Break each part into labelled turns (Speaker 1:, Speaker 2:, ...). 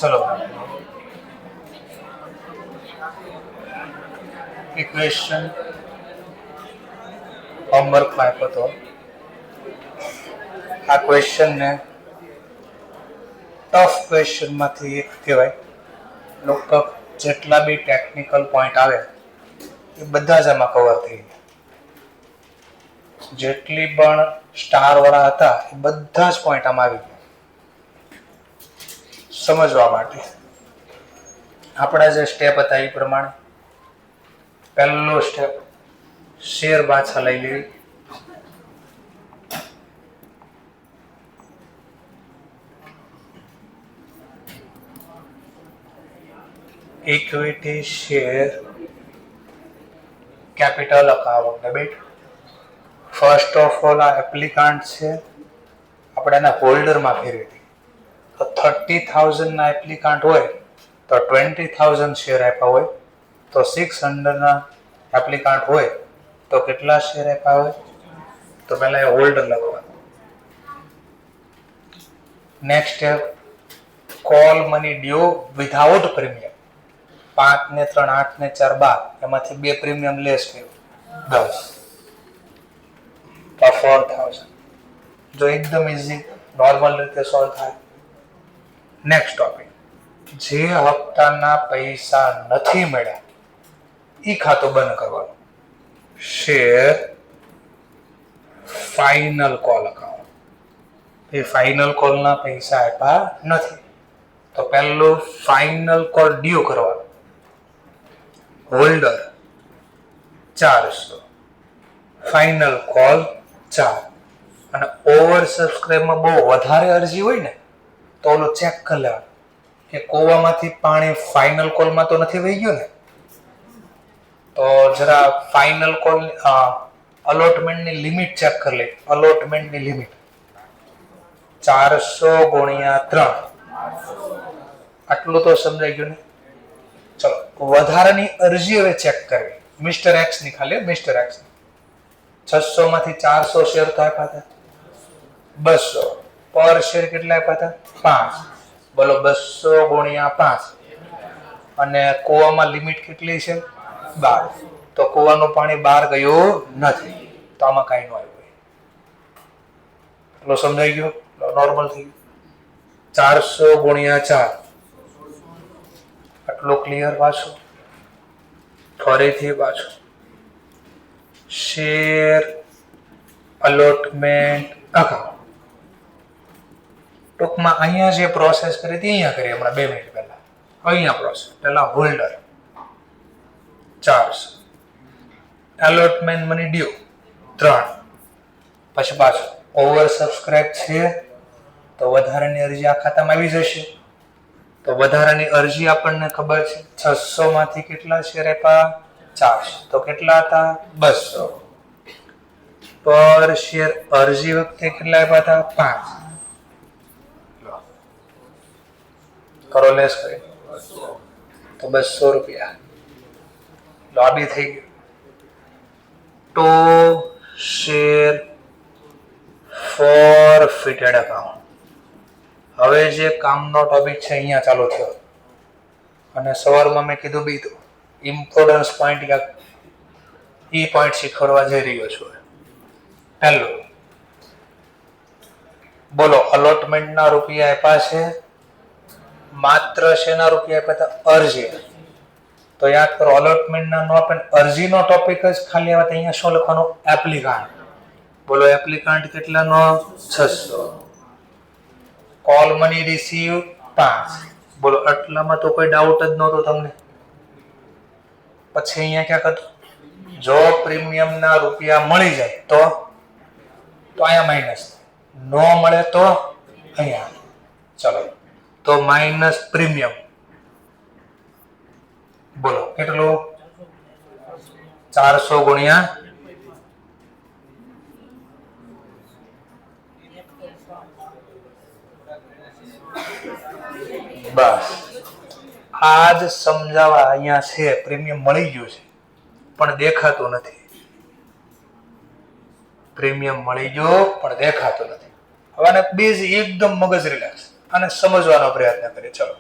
Speaker 1: ચલો ઇક્વેશન હોમવર્કમાં આપ્યો હતો. આ ક્વેશ્ચનને ટફ ક્વેશ્ચનમાંથી એક કહેવાય. લગભગ જેટલા બી ટેકનિકલ પોઈન્ટ આવે એ બધા જ આમાં કવર થઈ ગયા. જેટલી પણ સ્ટાર વાળા હતા એ બધા જ પોઈન્ટ આમાં આવી ગયા. સમજવા માટે આપણા જે સ્ટેપ હતા એ પ્રમાણે પહેલો સ્ટેપ શેર પાછા લઈ લેવી. Equity share capital account debit. First of all આ એપ્લિકાન્ટ છે, આપણે એના હોલ્ડરમાં ફેરવી દઈએ. તો 30,000 ના એપ્લિકાન્ટ હોય તો 20,000 શેર આપ્યા હોય, તો 600 ના એપ્લિકાન્ટ હોય તો કેટલા શેર આપ્યા હોય? તો પહેલા એ હોલ્ડર લખવાનું. Next step call money due without premium. 5 ને 3 8 ને 4 12, એમાંથી 2 પ્રીમિયમ લેસ કર્યું 10, તો 4,000. જો એકદમ ઇઝી નોર્મલ રીતે સોલ્વ થાય. નેક્સ્ટ ટોપિક, જે હપ્તાના પૈસા નથી મળ્યા એ ખાતું બંધ કરવાનું. Share final call account. એ ફાઇનલ કોલના પૈસા આપ્યા નથી તો પહેલું ફાઇનલ કોલ ડ્યુ કરવાનું. Holder 400, final call 4. અને ઓવર સબસ્ક્રાઇબમાં બહુ વધારે અરજી હોય ને તો ઓલું ચેક કરી લેવાનું કે કોવામાંથી પાણી ફાઇનલ કોલમાં તો નથી વહી ગયું ને. તો જરા ફાઇનલ કોલ અલોટમેન્ટની લિમિટ ચેક કરી લે. અલોટમેન્ટની લિમિટ 400 × 3, આટલું તો સમજાઈ ગયું ને. ચલો વધારાની અરજી હવે ચેક કરવી. મિસ્ટર એક્સ ની ખાલી મિસ્ટર એક્સ 600 માંથી 400 શેર તો આપ્યા હતા 200 પર શેર કેટલા આપ્યા હતા 5. બોલો 200 × 5 અને કુવામાં લિમિટ કેટલી છે 12. તો કુવાનું પાણી બહાર ગયું નથી તો આમાં કઈ ન આવ્યું. એટલો સમજાઈ ગયો, નોર્મલ થઈ ગયું. 400 × 4 આટલું ક્લિયર. પાછું ફરીથી પાછું શેર અલોટમેન્ટ અકાઉન્ટ. ટૂંકમાં અહીંયા જે પ્રોસેસ કરી હતી અહીંયા કરી હમણાં 2 મિનિટ પહેલા. અહીંયા પ્રોસેસ પહેલા હોલ્ડર 400, એલોટમેન્ટ મની ડ્યુ 3, પછી પાછું ઓવર સબસ્ક્રાઇબ છે તો વધારાની અરજી આ ખાતામાં આવી જશે. તો વધારાની અરજી આપણને ખબર છે 600 માંથી કેટલા શેર આપ્યા 400, તો કેટલા હતા 200. પર શેર અરજી વખતે કેટલા આપ્યા હતા 5. કરો લેસ કરી તો 200 રૂપિયા લોબી થઈ ગયું. Two share forfeited account. હવે જે કામનો ટોપિક છે અહીંયા ચાલુ થયો અને સવારમાં મેં કીધું બીજું ઇમ્પોર્ટન્સ પોઈન્ટ ઈ પોઈન્ટ શીખવાડવા જઈ રહ્યો છું. પહેલું બોલો અલોટમેન્ટના રૂપિયા આપ્યા છે, માત્ર શેના રૂપિયા આપ્યા હતા અરજી. તો યાદ કરો અલોટમેન્ટના નો આપે અરજીનો ટોપિક જ ખાલી આવે. અહીંયા શું લખવાનું એપ્લિકાન્ટ. બોલો એપ્લિકાન્ટ કેટલાનો 600. Call money receive 5. બોલો આટલામાં તો કોઈ ડાઉટ જ નહોતો તમને. પછી અહીંયા ક્યાં હતું જો પ્રીમિયમના રૂપિયા મળી જાય તો અહીંયા માઇનસ, નો મળે તો અહીંયા. ચલો તો માઇનસ પ્રીમિયમ. બોલો કેટલું 400 × બસ આ જ સમજાવવા અહીંયા છે. પ્રીમિયમ મળી ગયું છે પણ દેખાતું નથી. પ્રીમિયમ મળી ગયો પણ દેખાતું નથી. હવે આને બેઝ એકદમ મગજ રિલેક્સ અને સમજવાનો પ્રયત્ન કરીએ. ચલો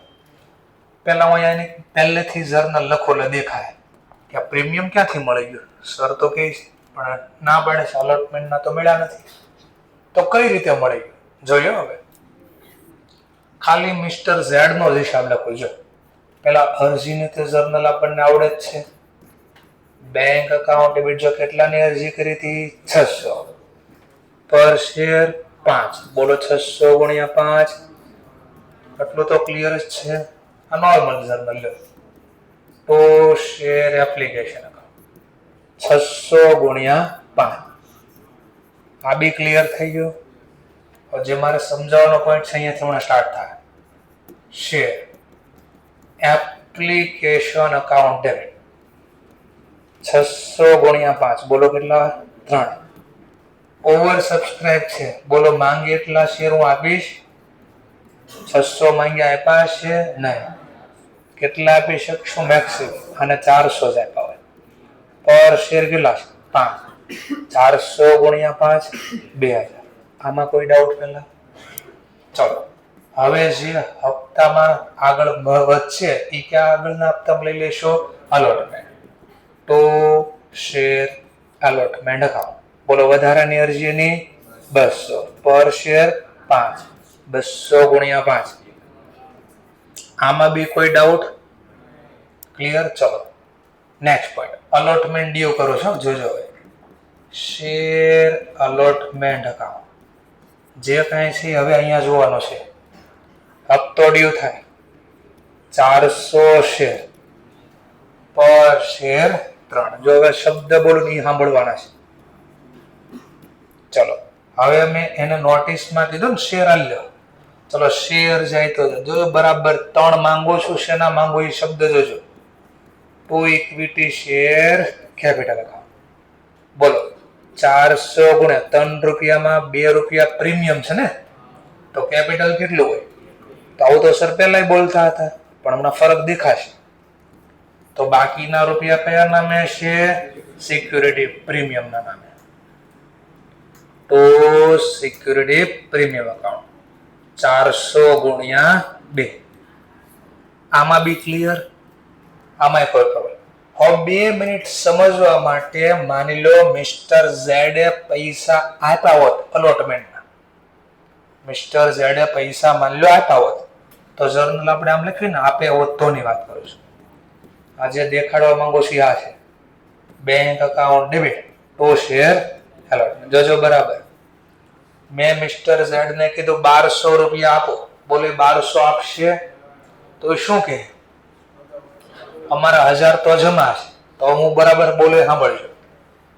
Speaker 1: પેલા હું અહીંયા પહેલેથી જર્નલ લખો એટલે દેખાય કે આ પ્રીમિયમ ક્યાંથી મળી ગયું. સર તો કહે છે પણ ના પાડે છે અલોટમેન્ટના તો મળ્યા નથી. તો કઈ રીતે મળી ગયું જોઈએ. હવે ખાલી મિસ્ટર ઝેડ નો જ હિસાબ લખો. જો પેલા અરજીની તે જર્નલ આપણને આવડે જ છે. બેંક અકાઉન્ટ ડેબિટ જો કેટલાની અરજી કરી હતી 600 પર શેર 5. બોલો 600 ગુણ્યા 5 એટલું તો ક્લિયર જ છે. આ નોર્મલ જર્નલ લો તો શેર એપ્લિકેશન અકાઉન્ટ 600 ગુણ્યા 5. આ બી ક્લિયર થઈ ગયું. જે મારે સમજાવવાનો પોઈન્ટ છે અહીંયાથી હમણાં સ્ટાર્ટ થાય. શેર એપ્લિકેશન અકાઉન્ટ ડેબિટ 600 ગુણ્યા 5 બોલો કેટલા 3. ઓવર સબસ્ક્રાઇબ છે. બોલો માંગે એટલા શેર હું આપીશ. 600 માંગ્યા આપ્યા છે નહીં. કેટલા આપી શકશું મેક્સિમમ અને 400 જ આપ્યા હોય. પર શેર કેટલા છે 5. 400 ગુણ્યા 5 2000. આમાં કોઈ ડાઉટ પેલા? ચલો હવે જે હપ્તામાં આગળ વધશે એ ક્યાં આગળના હપ્તામાં લઈ લેશો અલોટમેન્ટ. તો શેર અલોટમેન્ટ અકાઉન્ટ. બોલો વધારાની અરજીની 200 પર શેર 5. 200 ગુણ્યા 5. આમાં બી કોઈ ડાઉટ? ક્લિયર. ચલો નેક્સ્ટ પોઈન્ટ અલોટમેન્ટ ડ્યુ કરો છો. જોજો હવે શેર અલોટમેન્ટ અકાઉન્ટ જે કાંઈ છે હવે અહીંયા જોવાનો છે. હપ્તો ડ્યુ થાય 400 શેર પર શેર 3. જો હવે શબ્દ બોલું એ સાંભળવાના છે. ચલો હવે મેં એને નોટિસમાં કીધું ને શેર આલ્યો. ચલો શેર જાય તો જો બરાબર 3 માંગો છું. શેના માંગો એ શબ્દ જોજો. Two equity share capital account. બોલો 400 ગુણ્યા 3 રૂપિયામાં 2 રૂપિયા પ્રીમિયમ છે ને તો કેપિટલ કેટલું હોય? તો આવું તો સર પહેલા બોલતા હતા પણ હમણાં ફરક દેખાશે. તો બાકીના રૂપિયા કયા નામે છે? સિક્યુરિટી પ્રીમિયમના નામે. તો સિક્યુરિટી પ્રીમિયમ અકાઉન્ટ 400 ગુણ્યા 2. આમાં બી ક્લિયર? આમાં કોઈ ખબર? હવે 2 મિનિટ સમજવા માટે માની લો મિસ્ટર ઝેડે પૈસા આપ્યા હોત અલોટમેન્ટના. મિસ્ટર ઝેડે પૈસા માની લો આપ્યા હોત તો જર્નલ આપણે આમ લખ્યું ને આપે હોત તોની વાત કરું છું. આજે દેખાડવા માંગુ છું આ છે bank account debit to share allotment. જોજો બરાબર મેં મિસ્ટર ઝેડ ને કીધું 1200 રૂપિયા આપો. બોલે 1200 આપશે તો શું કે અમારા 1000 તો જમા છે. તો હું બરાબર બોલે સાંભળજો.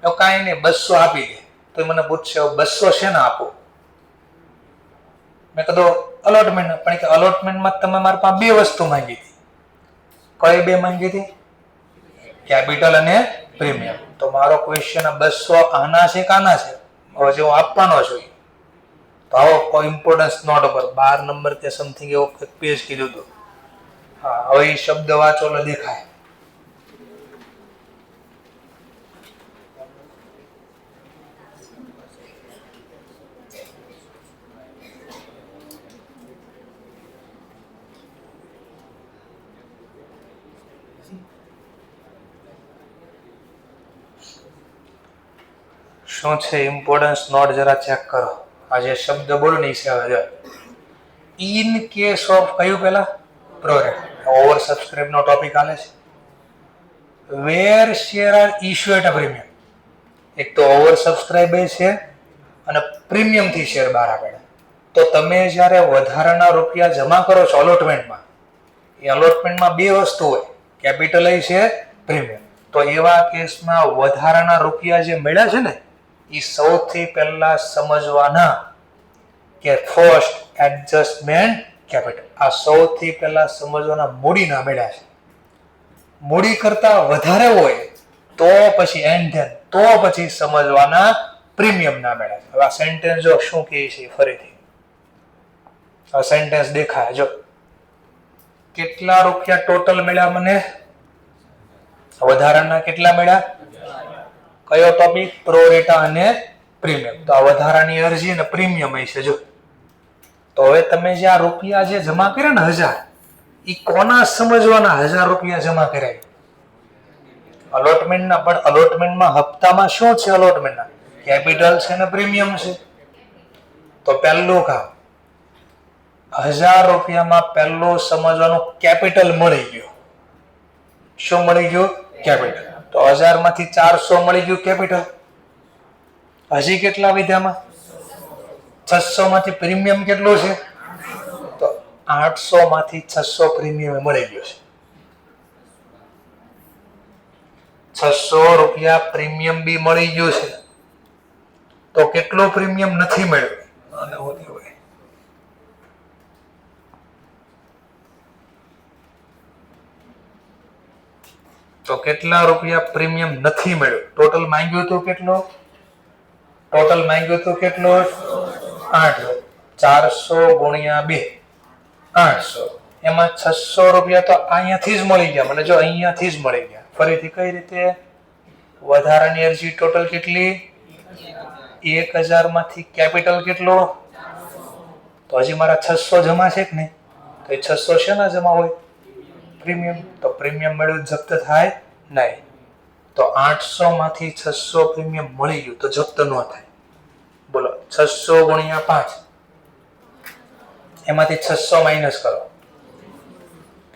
Speaker 1: તો કાંઈ નહીં 200 આપી દે. તો મને પૂછશે 200 છે ને આપો. મેં કીધું અલોટમેન્ટ. પણ કે અલોટમેન્ટમાં તમે મારી પાસે 2 વસ્તુ માંગી હતી. કઈ 2 માંગી હતી? કેપિટલ અને પ્રીમિયમ. તો મારો ક્વેશ્ચન 200 આના છે કે આના છે? હવે જે હું આપવાનો છું તો આવો કોઈ ઇમ્પોર્ટન્સ નોટ ઉપર 12 નંબર કે સમથિંગ એવો પેજ કીધું હતું. હા હવે એ શબ્દ વાંચો એટલે દેખાય. શું છે ઇમ્પોર્ટન્સ નોટ જરા ચેક કરો. આ જે શબ્દ બોલો ને છે હવે ઇન કેસ ઓફ કયું પેલા પ્રોરેટ ઓવર સબસ્ક્રાઇબ નો ટોપિક આલે છે. Where share are issue at a premium. એક તો ઓવર સબસ્ક્રાઇબ છે અને પ્રીમિયમ થી શેર બહાર આપેલા. તો તમે જ્યારે વધારાના રૂપિયા જમા કરો છો અલોટમેન્ટમાં એ અલોટમેન્ટમાં 2 વસ્તુ હોય કેપિટલ છે પ્રીમિયમ. તો એવા કેસમાં વધારાના રૂપિયા જે મળ્યા છે ને એ સૌથી પહેલા સમજવાના કે ફર્સ્ટ એડજસ્ટમેન્ટ કેપિટલ. આ સૌથી પહેલા સમજવાના મૂડીના મળ્યા છે. મૂડી કરતા વધારે હોય તો પછી એન્ડ તો પછી સમજવાના પ્રીમિયમ ના મળ્યા છે. હવે આ સેન્ટેન્સ જો શું કહે છે ફરીથી આ સેન્ટેન્સ દેખાય. જો કેટલા રૂપિયા ટોટલ મળ્યા મને? વધારાના કેટલા મળ્યા? કયો ટોપિક? પ્રોરેટા અને પ્રીમિયમ. તો આ વધારાની અરજી અને પ્રીમિયમ છે. જો તો હવે તમે જે આ રૂપિયા જે જમા કર્યા ને 1000 ઈ કોના સમજવાના 1000 રૂપિયા જમા કરાય? અલોટમેન્ટના. પણ અલોટમેન્ટમાં હપ્તામાં શું છે? અલોટમેન્ટના કેપિટલ છે ને પ્રીમિયમ છે. તો પહેલું કામ 1000 રૂપિયામાં પહેલું સમજવાનું કેપિટલ મળી ગયું. શું મળી ગયું? કેપિટલ. તો 1000 માંથી 400 મળી ગયું કેપિટલ. હજી કેટલા વિધામાં? 600 માંથી પ્રીમિયમ કેટલું છે? તો 800 માંથી 600 પ્રીમિયમ મળી ગયું છે. 600 રૂપિયા પ્રીમિયમ બી મળી ગયું છે. તો કેટલો પ્રીમિયમ નથી મળ્યો? તો કેટલા રૂપિયા પ્રીમિયમ નથી મળ્યો? ટોટલ માંગ્યું હતું કેટલો? ટોટલ માંગ્યું હતું કેટલો? 8. 400 ગુણ્યા 2 800. એમાં 600 રૂપિયા તો અહીંયાથી જ મળી ગયા મને. જો અહીંયાથી જ મળી ગયા. ફરીથી કઈ રીતે? વધારાની અરજી ટોટલ કેટલી? 1000 માંથી કેપિટલ કેટલો? તો હજી મારા 600 જમા છે કે નહીં? તો એ 600 શેના જમા હોય? પ્રીમિયમ. તો પ્રીમિયમ મળ્યું જપ્ત થાય નહીં. તો 800 માંથી 600 પ્રીમિયમ મળી ગયું તો જપ્ત ન થાય. બોલો 600 ગુણ્યા 5. એમાંથી 600 માઇનસ કરો.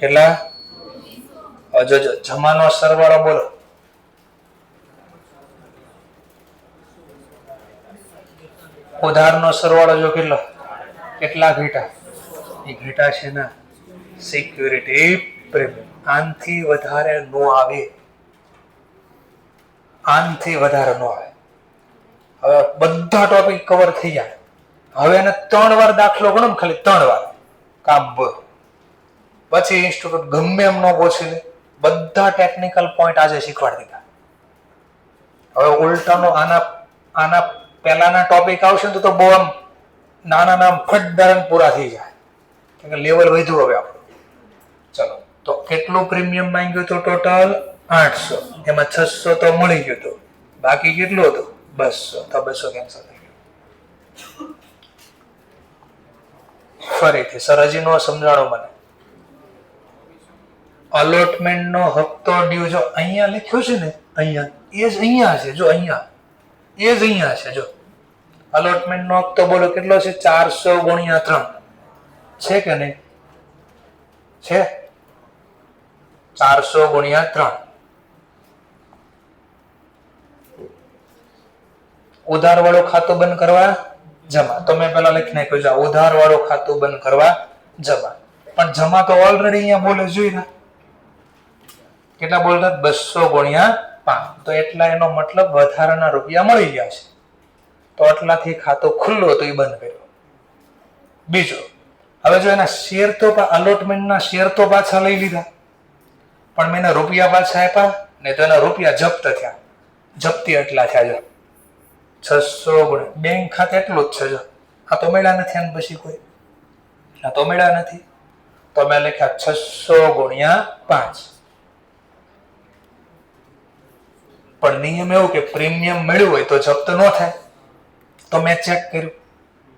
Speaker 1: કેટલા? જોજો જમાનો સરવાળો બોલો. ઉધારનો સરવાળો જો કેટલો? કેટલા ઘટા? એ ઘટા છે ને સિક્યુરિટી પ્રીમિયમ. આનથી વધારે નો આવે. આનથી વધારે નો આવે. હવે બધા ટોપિક કવર થઈ જાય. હવે એને 3 વાર દાખલો ગણો, ખાલી 3 વાર કામ ભર. પછી ઇન્સ્ટિટ્યૂટ ગમે એમ નો પૂછી લે. બધા ટેકનિકલ પોઈન્ટ આજે શીખવાડી દીધા. હવે ઉલટાનો આના પહેલાના ટોપિક આવશે તો બહુ આમ નાના ફટદારન પૂરા થઈ જાય. કે લેવલ વધ્યું હવે આપણું. ચલો તો કેટલું પ્રીમિયમ માંગ્યું હતું? ટોટલ 800. એમાં 600 તો મળી ગયું હતું. બાકી કેટલું હતું? 200. તો 200 કેન્સલ થઈ ગયું. ફરીથી સર હજી નો સમજાણો મને. અલોટમેન્ટ નો હપ્તો ડ્યુ જો અહીંયા લખ્યું છે ને, અહીંયા એ જ અહીંયા છે. જો અહીંયા એ જ અહીંયા છે. જો અલોટમેન્ટ નો હપ્તો બોલો કેટલો છે? 400 ગુણ્યા 3 છે કે નહીં? છે 400 ગુણ્યા 3. ઉધાર વાળું ખાતું બંધ કરવા જમા. તો મેં પેલા લખી નાખ્યું છે ઉધાર વાળું ખાતું બંધ કરવા જમા. પણ જમા તો ઓલરેડી અહીંયા બોલે જોઈ ને કેટલા બોલતા? 200 ગુણ્યા 5. તો એટલા એનો મતલબ વધારાના રૂપિયા મળી ગયા છે. તો આટલાથી ખાતું ખુલ્લું હતું એ બંધ કર્યું. બીજું, હવે જો એના શેર તો અલોટમેન્ટના શેર તો પાછા લઈ લીધા, પણ મેં એના રૂપિયા પાછા આપ્યા ને તો એના રૂપિયા જપ્ત થયા. જપ્તી એટલા થયા. જો 600 ગુણ્યા બેંક ખાતે એટલું જ છે. જો આ તો મળ્યા નથી. અને પછી કોઈ આ તો મળ્યા નથી. તો મેં લખ્યા 600 ગુણ્યા 5. પણ નિયમ એવું કે પ્રીમિયમ મળ્યું હોય તો જપ્ત ન થાય. તો મેં ચેક કર્યું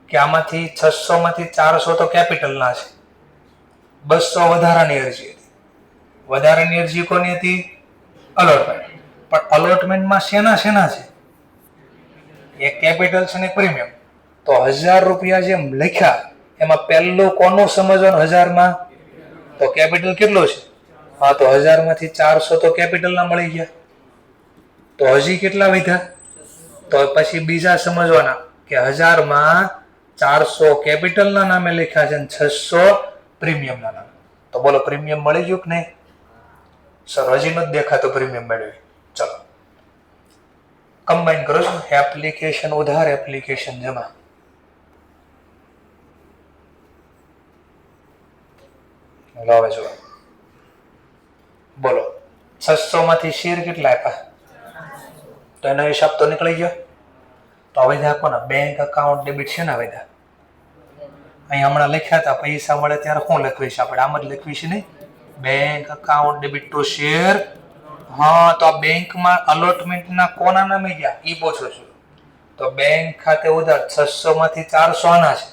Speaker 1: કે આમાંથી 600 માંથી 400 તો કેપિટલના છે. 200 વધારાની અરજી હતી. વધારાની અરજી કોની હતી? અલોટમેન્ટ. પણ અલોટમેન્ટમાં શેના છે? એક કેપિટલ છે ને પ્રીમિયમ. તો 1000 રૂપિયા જેમ લખ્યા એમાં પહેલું કોનું સમજવાનું? 1000 માં તો કેપિટલ કેટલો છે? હા, તો 1000 માંથી 400 તો કેપિટલના મળી ગયા. તો હજી કેટલા વધ્યા? તો પછી બીજા સમજવાના કે 1000 માં 400 કેપિટલના નામે લખ્યા છે અને 600 પ્રીમિયમના નામે. તો બોલો પ્રીમિયમ મળી ગયું કે નહીં? સર હજી નથી દેખાતું પ્રીમિયમ મળ્યું. ચલો કમ્બાઈન કરો છો. એપ્લિકેશન ઉધાર, એપ્લિકેશન જમા. હવે જો બોલો 600 માંથી શેર કેટલા આપ્યા? તો એનો હિસાબ તો નીકળી ગયો. તો હવે આપવાના બેંક અકાઉન્ટ ડેબિટ છે ને? હવે અહીં હમણાં લખ્યા હતા પૈસા મળે ત્યારે શું લખવી છે આપણે? આમ જ લખવી છે નહીં? Bank account debit to share. હા, તો આ બેંકમાં અલોટમેન્ટના કોના નામે ગયા એ પૂછું છું. તો બેંક ખાતે ઉધાર 600 માંથી 400 આના છે,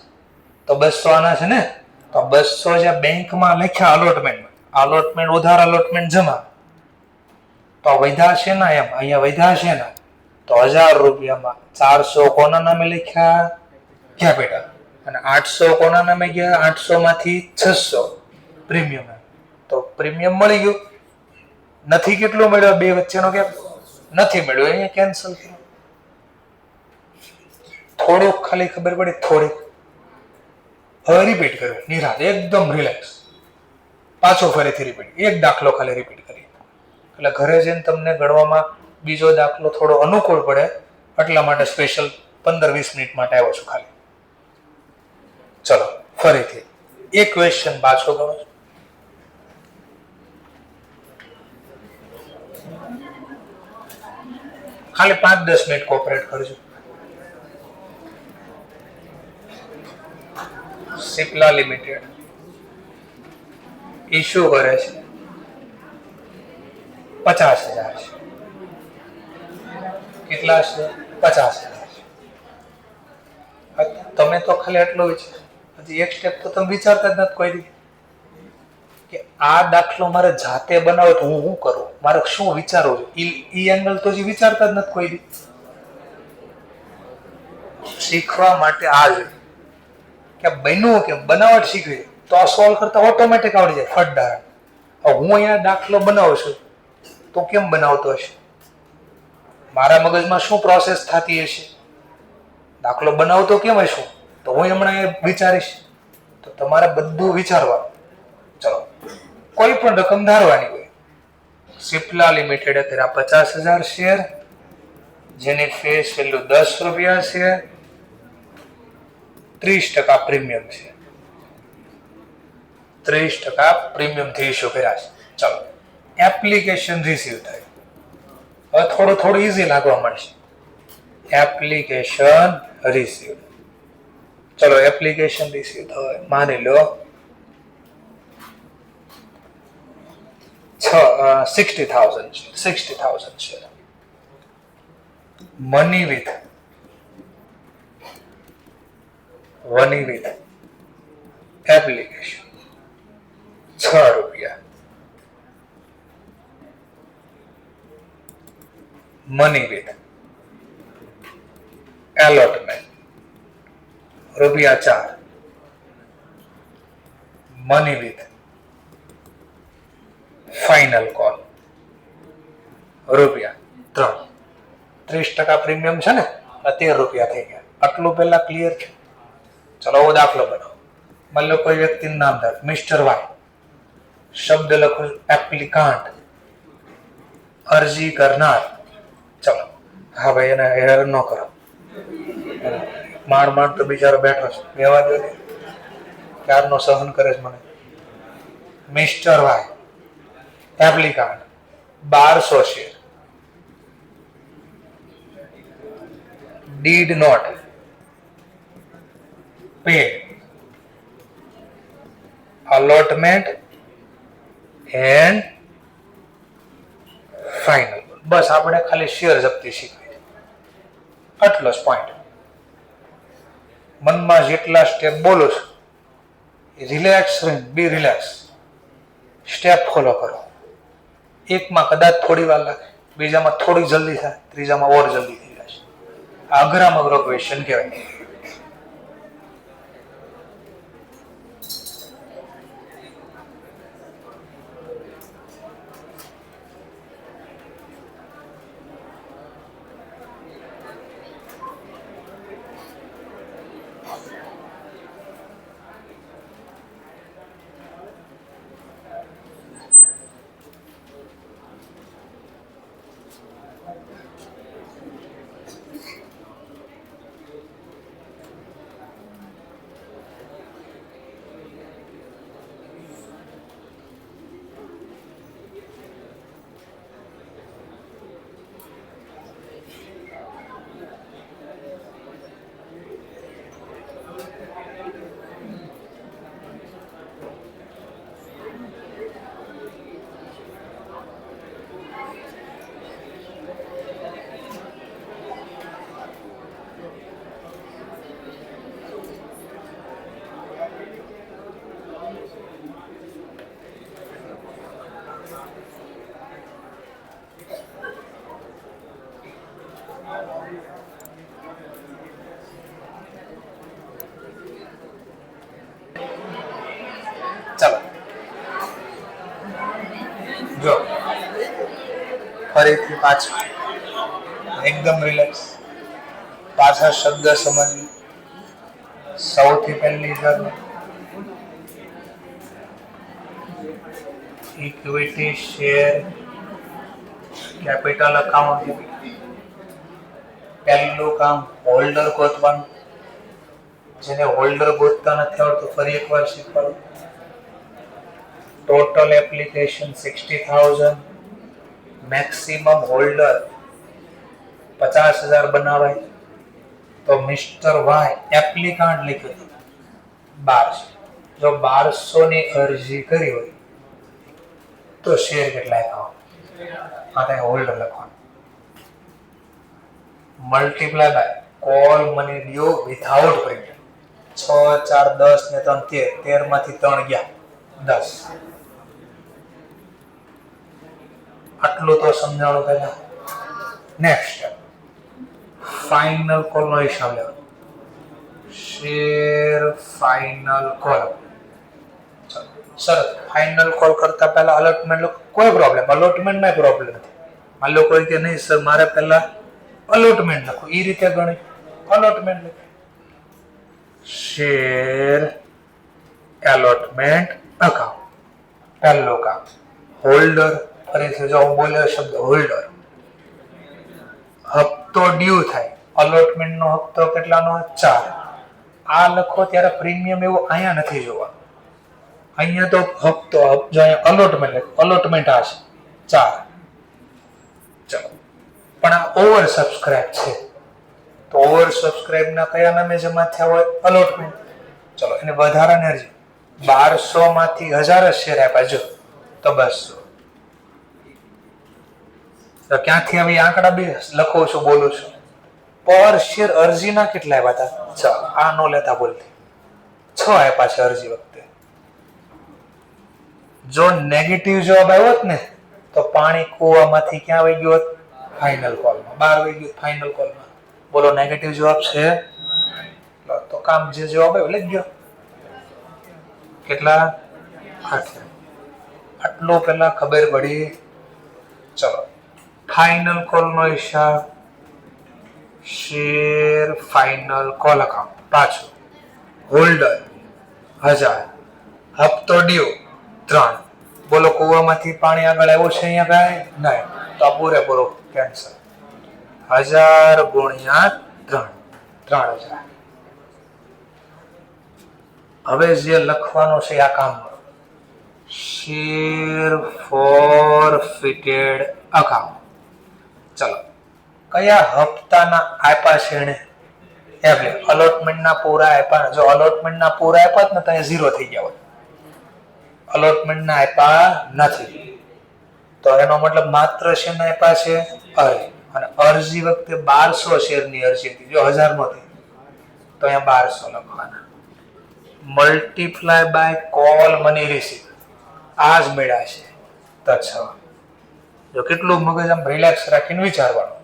Speaker 1: તો 200 આના છે ને? તો તો 200 જે બેંકમાં લખ્યા અલોટમેન્ટ ઉધાર અલોટમેન્ટ જમા, તો વધ્યા છે ને એમ અહીંયા વધ્યા છે ને, તો 1000 રૂપિયામાં 400 કોના નામે લખ્યા કેપિટલ, અને 800 કોના નામે ગયા, 800 માંથી 600 પ્રીમિયમ, તો પ્રીમિયમ મળી ગયું. નથી કેટલો મળ્યો, બે વચ્ચેનો ગેપ નથી મળ્યો, અહીંયા કેન્સલ કર્યો. થોડુંક ખાલી ખબર પડી, થોડીક. હવે રિપીટ કર્યો નિરાત, એકદમ રિલેક્સ. પાછો ફરીથી રિપીટ, એક દાખલો ખાલી રિપીટ કરીએ એટલે ઘરે જઈને તમને ગણવામાં બીજો દાખલો થોડો અનુકૂળ પડે, એટલા માટે સ્પેશિયલ 15-20 મિનિટ માટે આવ્યો છું ખાલી. ચલો ફરીથી એક ક્વેશ્ચન પાછો ગણો. ખાલી 5-10 મિનિટ કોઓપરેટ કરજો. સિપ્લા લિમિટેડ ઇશ્યુ કરે છે 50,000 છે. કેટલા છે? 50,000 છે. તમે તો ખાલી એટલું વિચાર, હજી એક સ્ટેપ તો તમે વિચારતા જ નથી કોઈ દી કે આ દાખલો મારે જાતે બનાવો તો હું શું કરું, મારે શું વિચારવું છે, ઈ એંગલ તો હજી વિચારતા જ નથી કોઈ દી. શીખવા માટે આ જોઈએ કે બન્યું કે બનાવટ શીખવી તો આ સોલ્વ કરતા ઓટોમેટિક આવડી જાય ફટદાર. હું અહીંયા દાખલો બનાવું છું તો કેમ બનાવતો હશે, મારા મગજમાં શું પ્રોસેસ થતી હશે, દાખલો બનાવતો કેમ હશું, તો હું હમણાં એ વિચારીશ. તો તમારે બધું વિચારવાનું. ચલો કોઈ પણ રકમ ધારવાની હોય. સિપ્લા લિમિટેડ અત્યારે 50,000 શેર, જેની ફેસ વેલ્યુ 10 રૂપિયા છે, 30% પ્રીમિયમ છે, 30% પ્રીમિયમ થી ઇશ્યુ કર્યા છે. ચલો એપ્લિકેશન રિસીવ થાય. હવે થોડું ઈઝી લાગવા મળશે. Application receive. ચલો એપ્લિકેશન રિસીવ થાય, માની લો 60,000 છે, 60,000 છે. મની વિથ એપ્લિકેશન 6 રૂપિયા. Money with allotment ₹4. Money with final call ₹3. 30% premium છે ને, 13 રૂપિયા થઈ ગયા. આટલું પહેલા ક્લિયર છે. ચલો હું દાખલો બનાવો. માની લો કોઈ વ્યક્તિનું નામ ધાર મિસ્ટર વાય, શબ્દ લખો એપ્લિકાન્ટ, અરજી કરનાર. ચલો હા ભાઈ એને હેરાન ન કરો, માંડ તો બિચારો બેઠો છે, વ્યવહાર દો ને, ક્યારનો સહન કરે છે મને. Mister Y applicant 1200 share, did not pay allotment and final. બસ આપણે ખાલી શેર જપ્તી શીખવી, આટલો જ પોઈન્ટ. મનમાં જેટલા સ્ટેપ બોલો છો રિલેક્સ રહીને, બી રિલેક્સ, સ્ટેપ ફોલો કરો. એકમાં કદાચ થોડી વાર લાગે, બીજામાં થોડી જલ્દી થાય, ત્રીજામાં ઓર જલ્દી થઈ જશે. અઘરામાં અઘરો ક્વેશ્ચન કહેવાય. ફરીથી પાછા એકદમ રિલેક્સ, પાછા શબ્દ સમજી. સૌથી પહેલી જરૂર ઇક્વિટી શેર કેપિટલ અકાઉન્ટ. પહેલું કામ હોલ્ડર ગોતવાનું. જેને હોલ્ડર ગોતતા નથી આવડતું ફરી એકવાર શીખવાડો. ટોટલ એપ્લિકેશન 60,000, મેક્સિમમ હોલ્ડર 50,000 બનાવાય. તો મિસ્ટર વાય એપ્લિકાન્ટ લખ્યું 1200. જો 1200 ની અરજી કરી હોય તો શેર કેટલા આપ્યા? આ હોલ્ડર લખવાનું. Multiply by call money due without premium. 6 4 10 ને 3 13, 13 માંથી 3 ગયા 10. આટલું તો સમજાણું પહેલા. નેક્સ્ટ ફાઇનલ કોલ નો હિસાબ લેવાનો. Share final call. Sir final call કરતા પહેલા અલોટમેન્ટ લખો. કોઈ પ્રોબ્લેમ, અલોટમેન્ટ માં પ્રોબ્લેમ નથી. માન લો કોઈ કે નહીં સર મારે પહેલા અલોટમેન્ટ લખો, એ રીતે ગણી અલોટમેન્ટ લખો. Share allotment account. પહેલું કામ હોલ્ડર. ફરીથી જો હું બોલ્યો શબ્દ હોલ્ડર. હપ્તો ડ્યુ થાય. અલોટમેન્ટ નો હપ્તો કેટલાનો? 4. આ લખો ત્યારે પ્રીમિયમ એવું અહીંયા નથી જોવા. અહીંયા તો હપ્તો જો અહીંયા અલોટમેન્ટ લખો. અલોટમેન્ટ આ છે 4. ચલો પણ આ ઓવર સબસ્ક્રાઇબ છે. તો ઓવર સબસ્ક્રાઇબ ના કયા નામે જમા થયા હોય? અલોટમેન્ટ. ચલો એને વધારાની અરજી 1200 માંથી 1000 શેર આપ્યા જો તો 200. તો ક્યાંથી આવી આંકડા બી લખો છું, બોલું છું. પર શેર અરજીના કેટલા આપ્યા હતા? 6. આ નો લેતા બોલતી 6 આપ્યા છે અરજી વખતે. જો નેગેટિવ જવાબ આવ્યો હોત ને તો પાણી કૂવામાંથી ક્યાં વહી ગયો? ફાઇનલ કોલમાં. 12 વહી ગયું ફાઇનલ કોલમાં. બોલો નેગેટિવ જવાબ છે તો કામ જે જવાબ આવ્યો લઈ ગયો. કેટલા? 8. આટલું પેલા ખબર પડી. ચલો ફાઇનલ કોલ નો હિસાબ. Share final call account. પાછું હોલ્ડર 1000, હપ્તો ડ્યુ 3. બોલો કુવામાંથી પાણી આગળ આવ્યું છે અહીંયા કાંઈ નહીં, તો પૂરેપૂરો કેન્સલ. 1000 ગુણ્યા 3, 3000. હવે જે લખવાનું છે આ કામ. Share forfeited account. ચલો કયા હપ્તાના આપ્યા છે એને? એટલે અલોટમેન્ટના પૂરા આપ્યા. જો અલોટમેન્ટના પૂરા આપ્યા ને તો અહીંયા 0 થઈ ગયા હોય. અલોટમેન્ટના આપ્યા નથી તો એનો મતલબ માત્ર શેના આપ્યા છે? અરજી. અને અરજી વખતે 1200 શેરની અરજી હતી. જો 1000 નો થઈ તો અહીંયા 1200 લખવાના. Multiply by call money receive. આ જ મેળા છે તો 6. જો કેટલું મગજ આમ રિલેક્સ રાખીને વિચારવાનું.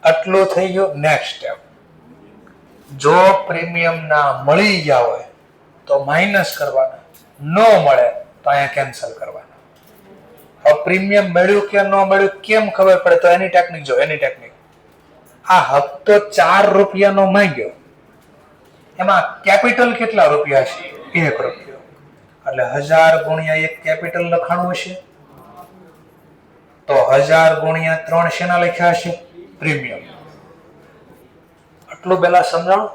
Speaker 1: આટલું થઈ ગયું. Next step. જો પ્રીમિયમ ના મળી ગયા હોય તો માઇનસ કરવાના, ન મળે તો અહીંયા કેન્સલ કરવાના. હવે પ્રીમિયમ મળ્યું કે ન મળ્યું કેમ ખબર પડે? તો એની ટેકનિક જો. એની ટેકનિક આ હપ્તો 4 રૂપિયાનો માંગ્યો, એમાં કેપિટલ કેટલા રૂપિયા છે? 1 રૂપિયો. એટલે 1000 ગુણ્યા 1 કેપિટલ લખાણું હશે. તો 1000 ગુણ્યા 3 શેના લખ્યા હશે? પ્રીમિયમ. આટલું પહેલા સમજાણો.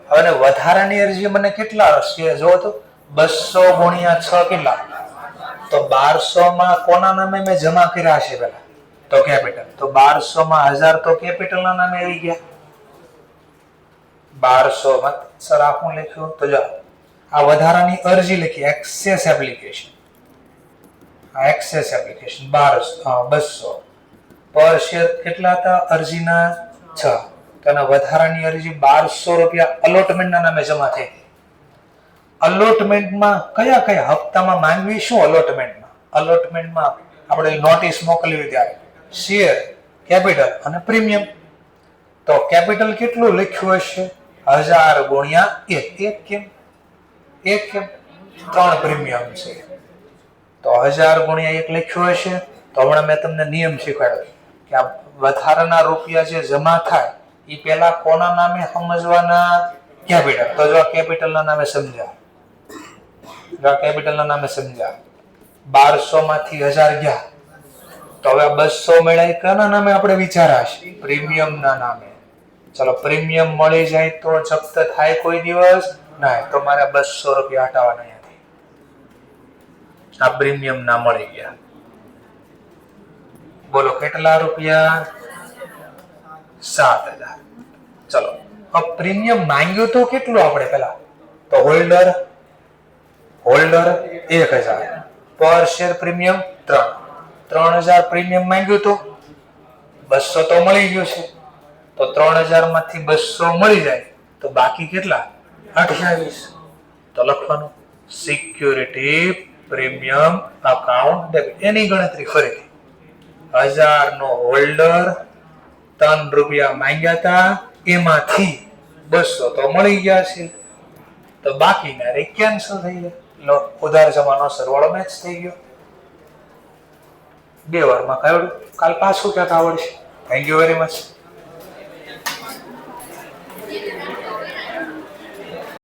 Speaker 1: હવે વધારાની અરજી મને કેટલા હશે જો તો 200 ગુણ્યા 6 કેટલા? તો 1200 માં કોના નામે મેં જમા કર્યા છે પેલા? તો કેપિટલ. તો 1200 માં 1000 તો કેપિટલ ના નામે આવી ગયા. 1200 માં સર આપું લખ્યું તો જો આ વધારાની અરજી લખી એક્સેસ એપ્લિકેશન. આ એક્સેસ એપ્લિકેશન 200 પર શેર કેટલા હતા અરજીના? 6. તો એના વધારાની અરજી 1200 રૂપિયા અલોટમેન્ટના નામે જમા થઈ. અલોટમેન્ટમાં કયા કયા હપ્તામાં માંગવી? શું અલોટમેન્ટમાં? અલોટમેન્ટમાં આપણે નોટિસ મોકલવી ત્યારે શેર, કેપિટલ અને પ્રીમિયમ. તો કેપિટલ કેટલું લખ્યું હશે? 1000 ગુણ્યા 1. 1 કેમ? 1 કેમ? 3 પ્રીમિયમ છે તો 1000 ગુણ્યા 1 લખ્યું હશે. તો હમણાં મેં તમને નિયમ શીખવાડ્યો કે કે આ વધારાના રૂપિયા જે જમા થાય એ પેલા કોના નામે સમજવાના? કેપિટલ. તો જો કેપિટલ ના નામે સમજ્યા, કેપિટલ ના નામે સમજ્યા. 1200 માંથી 1000 ગયા તો હવે 200 મળ્યા કના નામે આપણે વિચારાશે? પ્રીમિયમ ના નામે. ચલો પ્રીમિયમ મળી જાય તો જપ્ત થાય કોઈ દિવસ? ના. તો મારે 200 રૂપિયા હટાવવાના અહીંયાથી. આ પ્રીમિયમ ના મળી ગયા. બોલો કેટલા રૂપિયા? 7000. ચલો अब પ્રીમિયમ માંગ્યું તો કેટલું આપણે પેલા? તો હોલ્ડર 1000 પર શેર પ્રીમિયમ 3000 પ્રીમિયમ માંગ્યું તો 200 તો મળી ગયું છે. તો 3000 માંથી 200 મળી જાય તો બાકી કેટલા? 28. તો લખવાનું સિક્યુરિટી પ્રીમિયમ અકાઉન્ટ ડેબિટ. એની ગણતરી ફરીથી 1000 નો હોલ્ડર 3 રૂપિયા માંગ્યા હતા, એમાંથી 200 તો મળી ગયા છે, તો બાકીના રે કેન્સલ થઈ ગયા. લો ઉધાર જમાનો સરવાળો મેચ થઈ ગયો. 2 વારમાં કાઢ્યું. કાલ પાછું ક્યાંક આવડશે. Thank you very much.